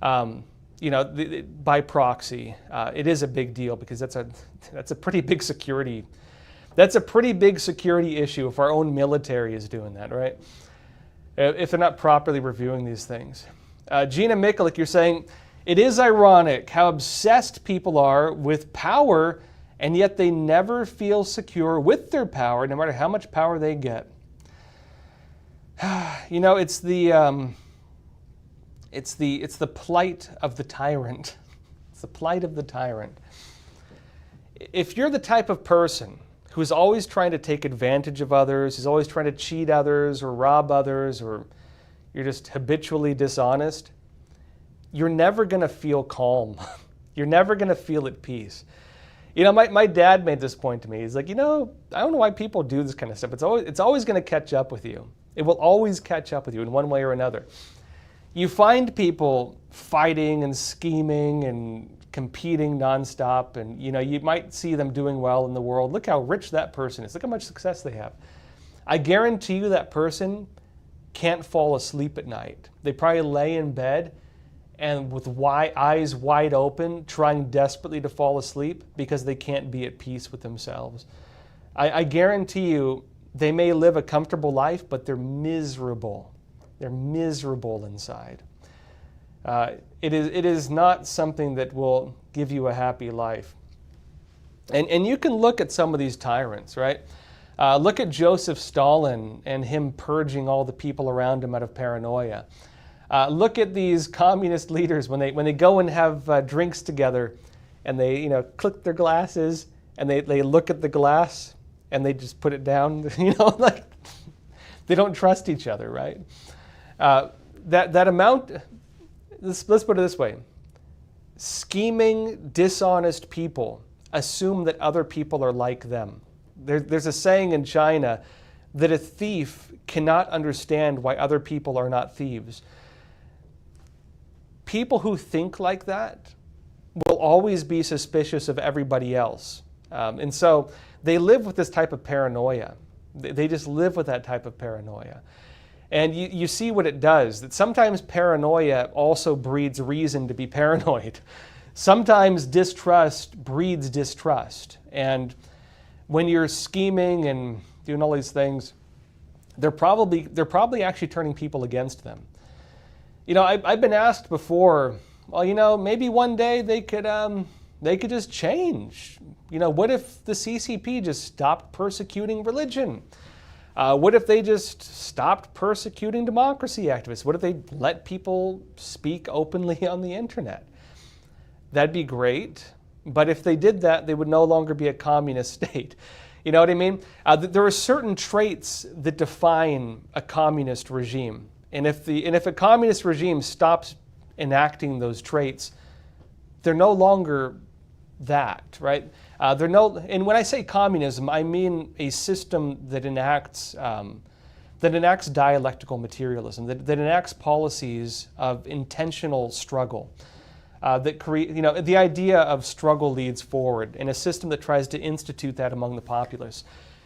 By proxy, it is a big deal because that's a pretty big security. That's a pretty big security issue if our own military is doing that, right? If they're not properly reviewing these things. Gina Mikulik, you're saying, it is ironic how obsessed people are with power, and yet they never feel secure with their power, no matter how much power they get. It's the plight of the tyrant. It's the plight of the tyrant. If you're the type of person who's always trying to take advantage of others, who's always trying to cheat others or rob others, or you're just habitually dishonest, you're never going to feel calm. You're never going to feel at peace. My dad made this point to me. He's like, I don't know why people do this kind of stuff. It's always going to catch up with you. It will always catch up with you in one way or another. You find people fighting and scheming and competing nonstop, and you might see them doing well in the world. Look how rich that person is. Look how much success they have. I guarantee you that person can't fall asleep at night. They probably lay in bed and with eyes wide open, trying desperately to fall asleep because they can't be at peace with themselves. I guarantee you they may live a comfortable life, but they're miserable. They're miserable inside. It is not something that will give you a happy life. And you can look at some of these tyrants, right? Look at Joseph Stalin and him purging all the people around him out of paranoia. Look at these communist leaders when they go and have drinks together, and they click their glasses and they look at the glass and they just put it down. Like they don't trust each other, right? That amount. Let's put it this way: scheming, dishonest people assume that other people are like them. There's a saying in China that a thief cannot understand why other people are not thieves. People who think like that will always be suspicious of everybody else. And so they live with this type of paranoia. They just live with that type of paranoia. And you see what it does, that sometimes paranoia also breeds reason to be paranoid. Sometimes distrust breeds distrust. And when you're scheming and doing all these things, they're probably actually turning people against them. I've been asked before, well, maybe one day they could just change. What if the CCP just stopped persecuting religion? What if they just stopped persecuting democracy activists? What if they let people speak openly on the internet? That'd be great. But if they did that, they would no longer be a communist state. You know what I mean? There are certain traits that define a communist regime. And if a communist regime stops enacting those traits, they're no longer that, right? And when I say communism, I mean a system that enacts dialectical materialism, that enacts policies of intentional struggle, that create, the idea of struggle leads forward, in a system that tries to institute that among the populace.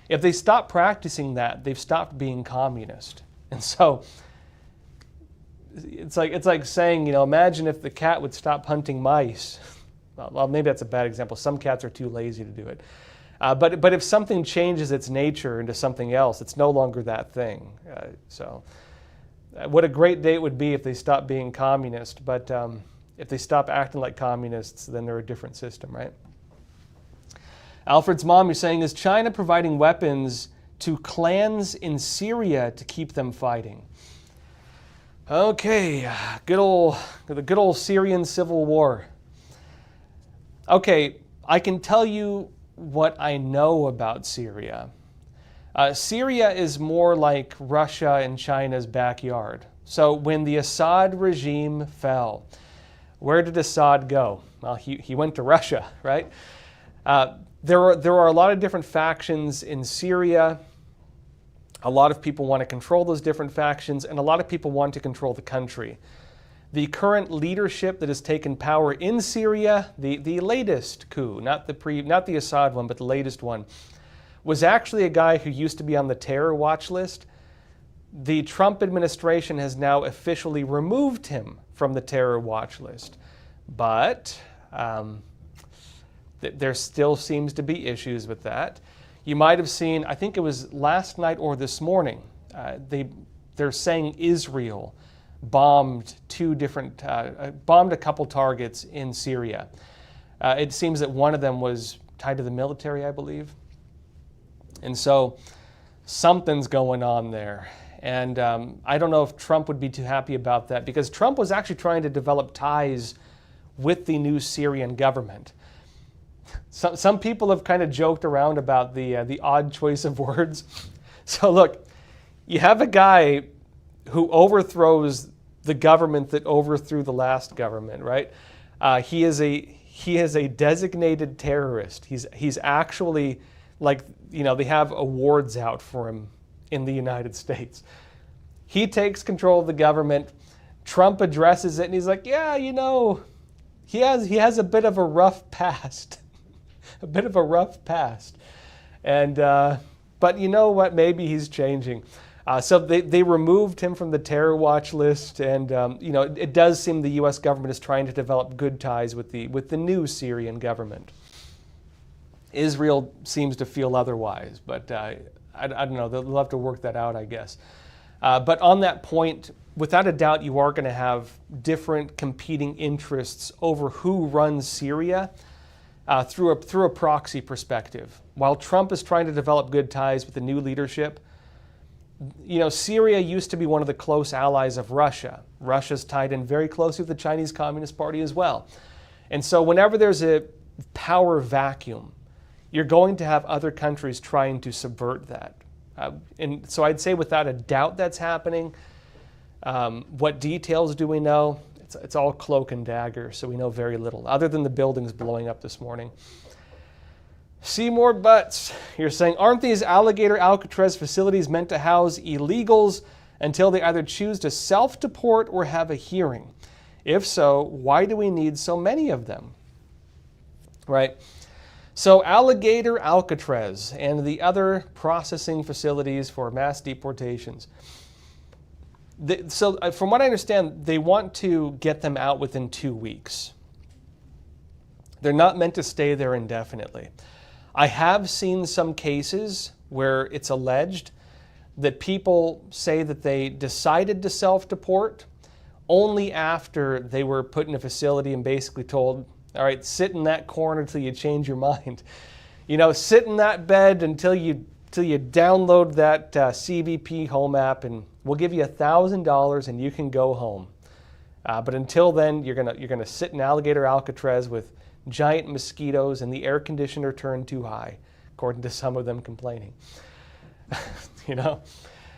If they stop practicing that, they've stopped being communist. And so it's like saying, imagine if the cat would stop hunting mice. Well, maybe that's a bad example. Some cats are too lazy to do it. But if something changes its nature into something else, it's no longer that thing. So what a great day it would be if they stopped being communist. But if they stop acting like communists, then they're a different system, right? Alfred's mom, you're saying, is China providing weapons to clans in Syria to keep them fighting? Okay, the good old Syrian civil war. Okay, I can tell you what I know about Syria. Syria is more like Russia and China's backyard. So when the Assad regime fell, where did Assad go? Well, he went to Russia, right? there are a lot of different factions in Syria. A lot of people want to control those different factions, and a lot of people want to control the country. The current leadership that has taken power in Syria, the latest coup, not the Assad one, but the latest one, was actually a guy who used to be on the terror watch list. The Trump administration has now officially removed him from the terror watch list. But there still seems to be issues with that. You might have seen, I think it was last night or this morning, they're saying Israel bombed bombed a couple targets in Syria. It seems that one of them was tied to the military, I believe. And so something's going on there. And I don't know if Trump would be too happy about that, because Trump was actually trying to develop ties with the new Syrian government. Some people have kind of joked around about the odd choice of words. So look, you have a guy who overthrows the government that overthrew the last government, right? He is a designated terrorist. He's actually, like, they have awards out for him in the United States. He takes control of the government. Trump addresses it, and he's like, yeah, he has a bit of a rough past. A bit of a rough past. And but you know what? Maybe he's changing. So they removed him from the terror watch list, and it does seem the U.S. government is trying to develop good ties with the new Syrian government. Israel seems to feel otherwise, but I don't know. They'll have to work that out, I guess. But on that point, without a doubt, you are going to have different competing interests over who runs Syria through a proxy perspective. While Trump is trying to develop good ties with the new leadership, Syria used to be one of the close allies of Russia. Russia's tied in very closely with the Chinese Communist Party as well. And so whenever there's a power vacuum, you're going to have other countries trying to subvert that. And so I'd say without a doubt that's happening. What details do we know? It's all cloak and dagger, so we know very little, other than the buildings blowing up this morning. Seymour Butts, you're saying, aren't these Alligator Alcatraz facilities meant to house illegals until they either choose to self-deport or have a hearing? If so, why do we need so many of them? Right? So Alligator Alcatraz and the other processing facilities for mass deportations. So from what I understand, they want to get them out within 2 weeks. They're not meant to stay there indefinitely. I have seen some cases where it's alleged that people say that they decided to self-deport only after they were put in a facility and basically told, all right, sit in that corner till you change your mind. Sit in that bed until you download that CBP Home app, and we'll give you $1,000 and you can go home. But until then, you're gonna sit in Alligator Alcatraz with giant mosquitoes and the air conditioner turned too high, according to some of them complaining.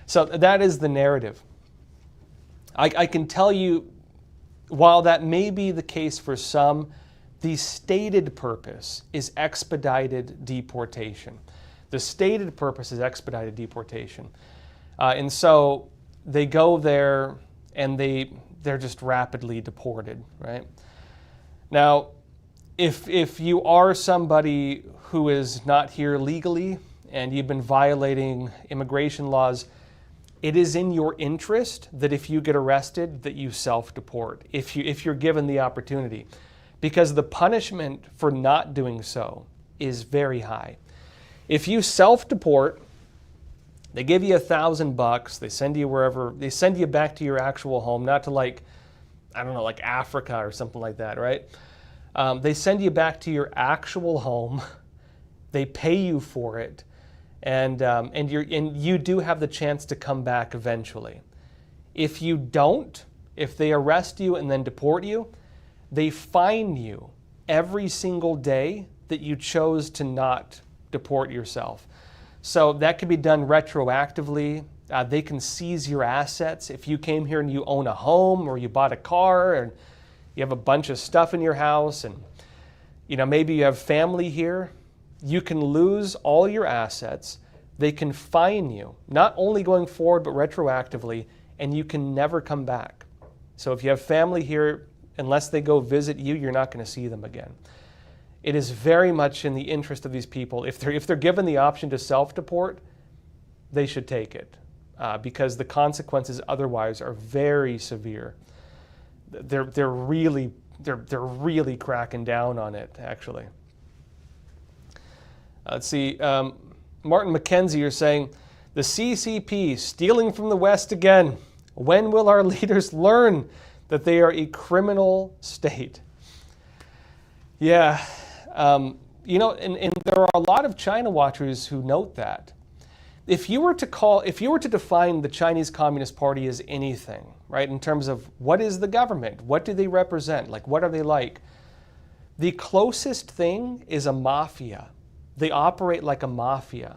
So that is the narrative. I can tell you, while that may be the case for some, the stated purpose is expedited deportation. The stated purpose is expedited deportation. And so they go there and they're just rapidly deported, right? Now, if you are somebody who is not here legally and you've been violating immigration laws, it is in your interest that if you get arrested, that you self-deport, if you're given the opportunity. Because the punishment for not doing so is very high. If you self-deport, they give you $1,000, they send you wherever, they send you back to your actual home, not to like Africa or something like that, right? They send you back to your actual home, they pay you for it, and you do have the chance to come back eventually. If you don't, if they arrest you and then deport you, they fine you every single day that you chose to not deport yourself. So that can be done retroactively. They can seize your assets. If you came here and you own a home or you bought a car and you have a bunch of stuff in your house and maybe you have family here, you can lose all your assets. They can fine you, not only going forward, but retroactively, and you can never come back. So if you have family here, unless they go visit you, you're not going to see them again. It is very much in the interest of these people. If they're given the option to self-deport, they should take it, because the consequences otherwise are very severe. They're really cracking down on it, actually. Let's see. Martin McKenzie, you're saying, the CCP stealing from the West again. When will our leaders learn that they are a criminal state? Yeah, you know, and there are a lot of China watchers who note that. If you were to define the Chinese Communist Party as anything, right, in terms of what is the government, what do they represent, like what are they like, the closest thing is a mafia. They operate like a mafia.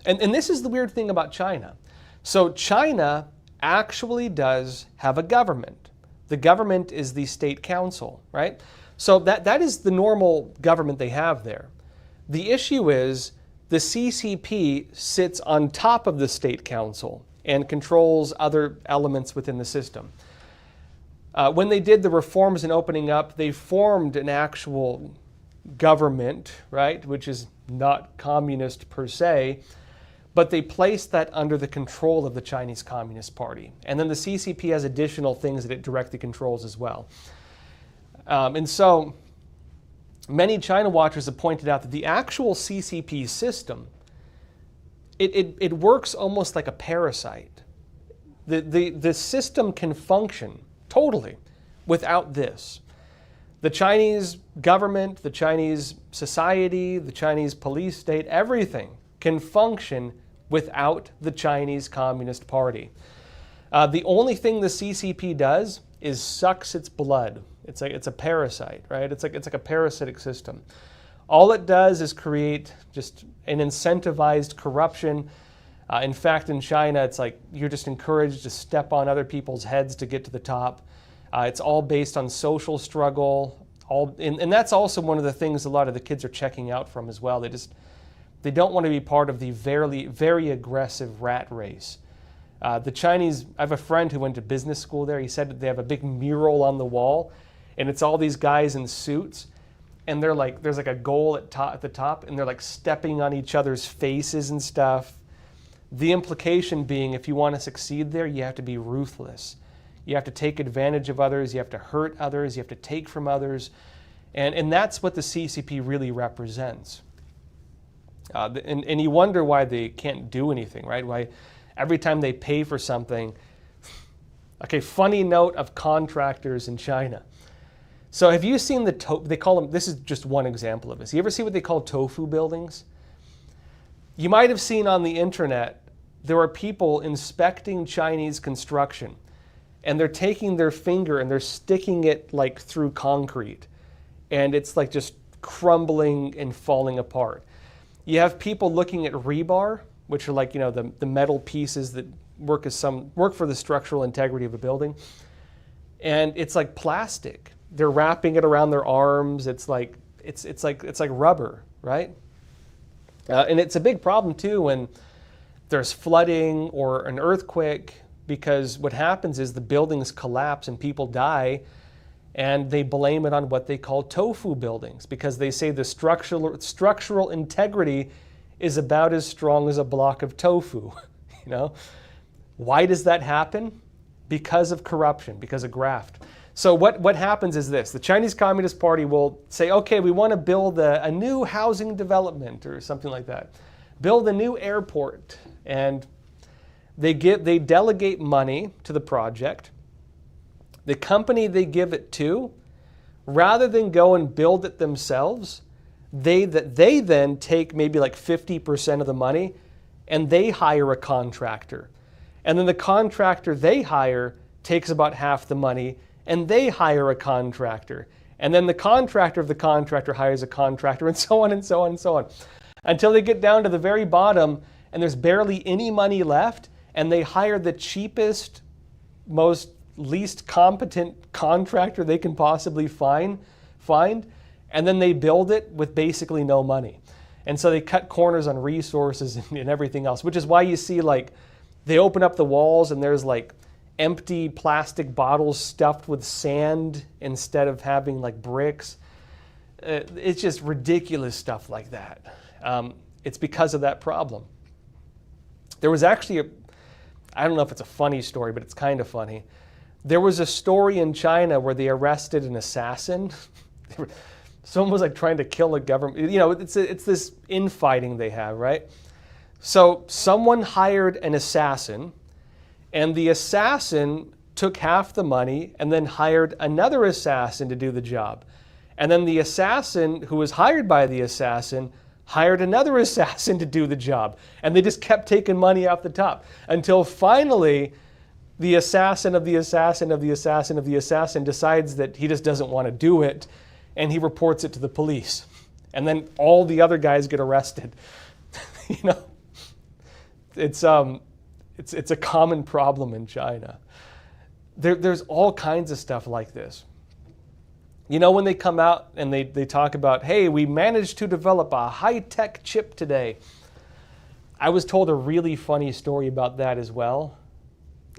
And this is the weird thing about China. So China actually does have a government. The government is the state council, right? So that is the normal government they have there. The issue is the CCP sits on top of the state council and controls other elements within the system. When they did the reforms and opening up, they formed an actual government, right, which is not communist per se, but they placed that under the control of the Chinese Communist Party. And then the CCP has additional things that it directly controls as well. And so many China watchers have pointed out that the actual CCP system, it works almost like a parasite. The system can function totally without this. The Chinese government, the Chinese society, the Chinese police state, everything can function without the Chinese Communist Party. The only thing the CCP does is sucks its blood. It's a parasite, right? It's like a parasitic system. All it does is create just an incentivized corruption. In fact, in China, it's like you're just encouraged to step on other people's heads to get to the top. It's all based on social struggle. And that's also one of the things a lot of the kids are checking out from as well. They don't want to be part of the very, very aggressive rat race. The Chinese, I have a friend who went to business school there. He said that they have a big mural on the wall, and it's all these guys in suits, and they're like, there's like a goal at the top, and they're like stepping on each other's faces and stuff. The implication being, if you want to succeed there, you have to be ruthless. You have to take advantage of others. You have to hurt others. You have to take from others. And that's what the CCP really represents. And you wonder why they can't do anything, right? Why every time they pay for something. Okay, funny note of contractors in China. So have you seen they call them, this is just one example of this. You ever see what they call tofu buildings? You might have seen on the internet, there are people inspecting Chinese construction, and they're taking their finger and they're sticking it like through concrete, and it's like just crumbling and falling apart. You have people looking at rebar, which are like, you know, the metal pieces that work for the structural integrity of a building, and it's like plastic. They're wrapping it around their arms. It's like rubber, right? And it's a big problem too when there's flooding or an earthquake, because what happens is the buildings collapse and people die, and they blame it on what they call tofu buildings, because they say the structural integrity is about as strong as a block of tofu. You know, why does that happen? Because of corruption, because of graft. So what happens is this: the Chinese Communist Party will say, okay, we want to build a new housing development or something like that, build a new airport, and they delegate money to the project. The company they give it to, rather than go and build it themselves, they then take maybe like 50% of the money and they hire a contractor. And then the contractor they hire takes about half the money and they hire a contractor. And then the contractor of the contractor hires a contractor, and so on and so on and so on. Until they get down to the very bottom and there's barely any money left, and they hire the cheapest, least competent contractor they can possibly find, and then they build it with basically no money. And so they cut corners on resources and everything else, which is why you see like they open up the walls and there's like empty plastic bottles stuffed with sand instead of having like bricks. It's just ridiculous stuff like that. It's because of that problem. There was actually I don't know if it's a funny story, but it's kind of funny. There was a story in China where they arrested an assassin. Someone was like trying to kill a government. You know, it's this infighting they have, right? So someone hired an assassin, and the assassin took half the money and then hired another assassin to do the job. And then the assassin who was hired by the assassin hired another assassin to do the job. And they just kept taking money off the top until finally the assassin of the assassin of the assassin of the assassin decides that he just doesn't want to do it, and he reports it to the police. And then all the other guys get arrested. You know, it's a common problem in China. There's all kinds of stuff like this. You know, when they come out and they talk about, hey, we managed to develop a high-tech chip today. I was told a really funny story about that as well.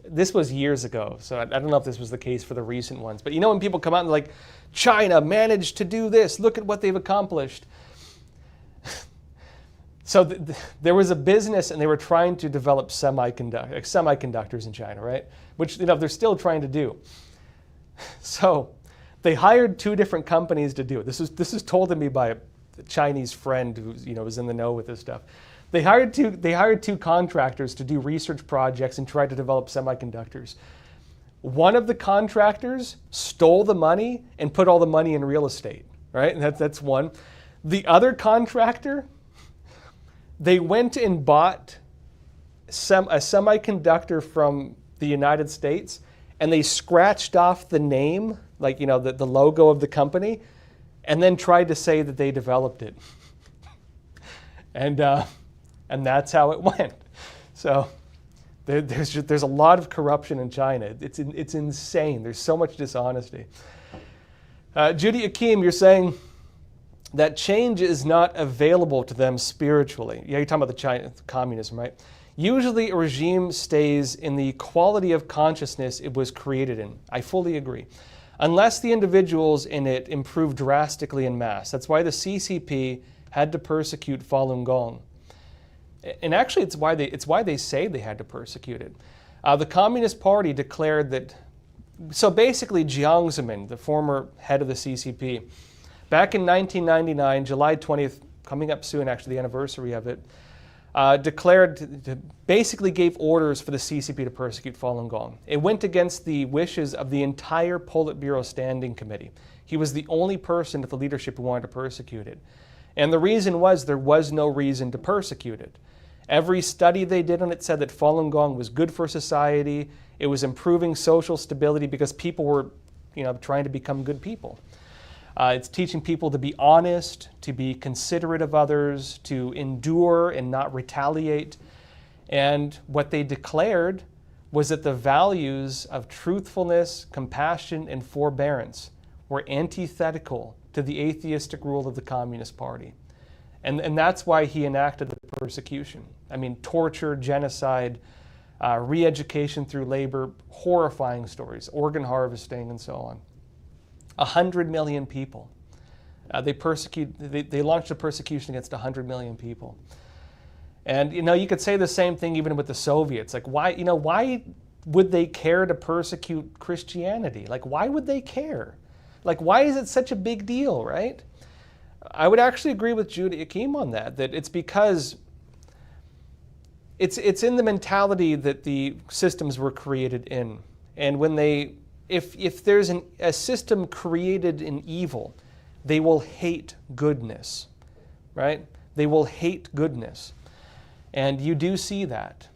This was years ago, so I don't know if this was the case for the recent ones. But you know when people come out and they're like, China managed to do this, look at what they've accomplished. So there was a business and they were trying to develop semiconductors in China, right? Which, you know, they're still trying to do. So they hired two different companies to do it. This is told to me by a Chinese friend who, you know, was in the know with this stuff. They hired two contractors to do research projects and try to develop semiconductors. One of the contractors stole the money and put all the money in real estate, right? And that's one. The other contractor, they went and bought a semiconductor from the United States, and they scratched off the name, like, you know, the logo of the company, and then tried to say that they developed it. And that's how it went. So there's a lot of corruption in China. It's insane. There's so much dishonesty. Judy Akeem, you're saying that change is not available to them spiritually. Yeah, you're talking about the communism, right? Usually a regime stays in the quality of consciousness it was created in. I fully agree. Unless the individuals in it improve drastically en masse. That's why the CCP had to persecute Falun Gong. And actually, it's why they say they had to persecute it. The Communist Party declared that. So basically, Jiang Zemin, the former head of the CCP, back in 1999, July 20th, coming up soon, actually the anniversary of it, basically gave orders for the CCP to persecute Falun Gong. It went against the wishes of the entire Politburo Standing Committee. He was the only person at the leadership who wanted to persecute it. And the reason was there was no reason to persecute it. Every study they did on it said that Falun Gong was good for society. It was improving social stability because people were, you know, trying to become good people. It's teaching people to be honest, to be considerate of others, to endure and not retaliate. And what they declared was that the values of truthfulness, compassion, and forbearance were antithetical to the atheistic rule of the Communist Party. And that's why he enacted the persecution. I mean, torture, genocide, re-education through labor, horrifying stories, organ harvesting, and so on. 100 million people. They launched a persecution against 100 million people. And, you know, you could say the same thing even with the Soviets. Like, why would they care to persecute Christianity? Like, why would they care? Like, why is it such a big deal, right? I would actually agree with Judy Akeem on that it's because it's in the mentality that the systems were created in. And when if there's a system created in evil, they will hate goodness, right? They will hate goodness. And you do see that,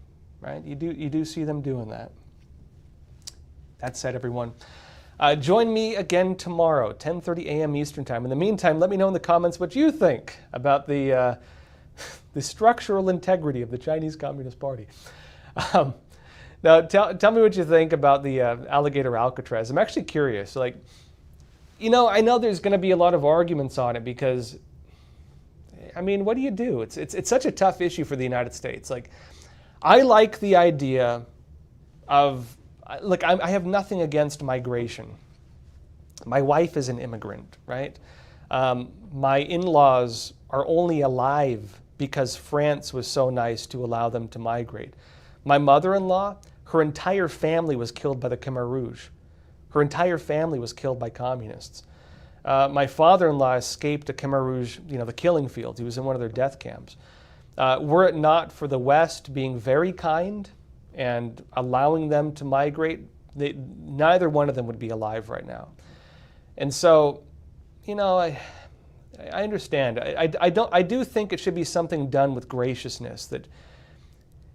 right? You do see them doing that. That said, everyone, join me again tomorrow, 10:30 a.m. Eastern Time. In the meantime, let me know in the comments what you think about the structural integrity of the Chinese Communist Party. Now, tell me what you think about the Alligator Alcatraz. I'm actually curious. Like, You know, I know there's going to be a lot of arguments on it because, I mean, what do you do? It's such a tough issue for the United States. Like, I like the idea of, look, I have nothing against migration. My wife is an immigrant, right? My in-laws are only alive because France was so nice to allow them to migrate. My mother-in-law, her entire family was killed by the Khmer Rouge. Her entire family was killed by communists. My father-in-law escaped a Khmer Rouge, the killing fields. He was in one of their death camps. Were it not for the West being very kind and allowing them to migrate, neither one of them would be alive right now. And so, I understand. I do think it should be something done with graciousness, that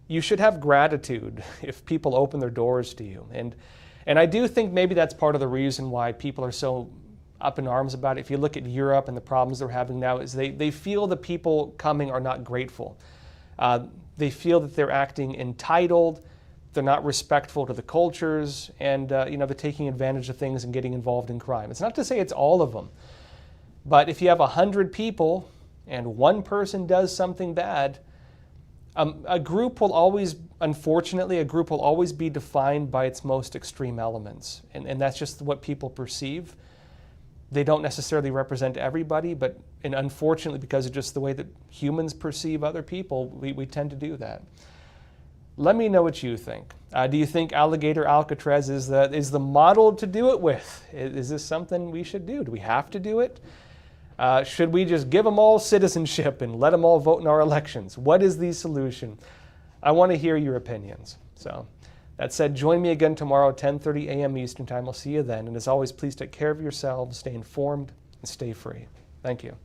you should have gratitude if people open their doors to you. And I do think maybe that's part of the reason why people are so up in arms about it. If you look at Europe and the problems they're having now, is they feel the people coming are not grateful. They feel that they're acting entitled, they're not respectful to the cultures, and they're taking advantage of things and getting involved in crime. It's not to say it's all of them, but if you have 100 people and one person does something bad, a group will always be defined by its most extreme elements. And that's just what people perceive. They don't necessarily represent everybody, and unfortunately, because of just the way that humans perceive other people, we tend to do that. Let me know what you think. Do you think Alligator Alcatraz is the model to do it with? Is this something we should do? Do we have to do it? Should we just give them all citizenship and let them all vote in our elections? What is the solution? I want to hear your opinions. So that said, join me again tomorrow, 10:30 a.m. Eastern Time. I'll see you then. And as always, please take care of yourselves, stay informed, and stay free. Thank you.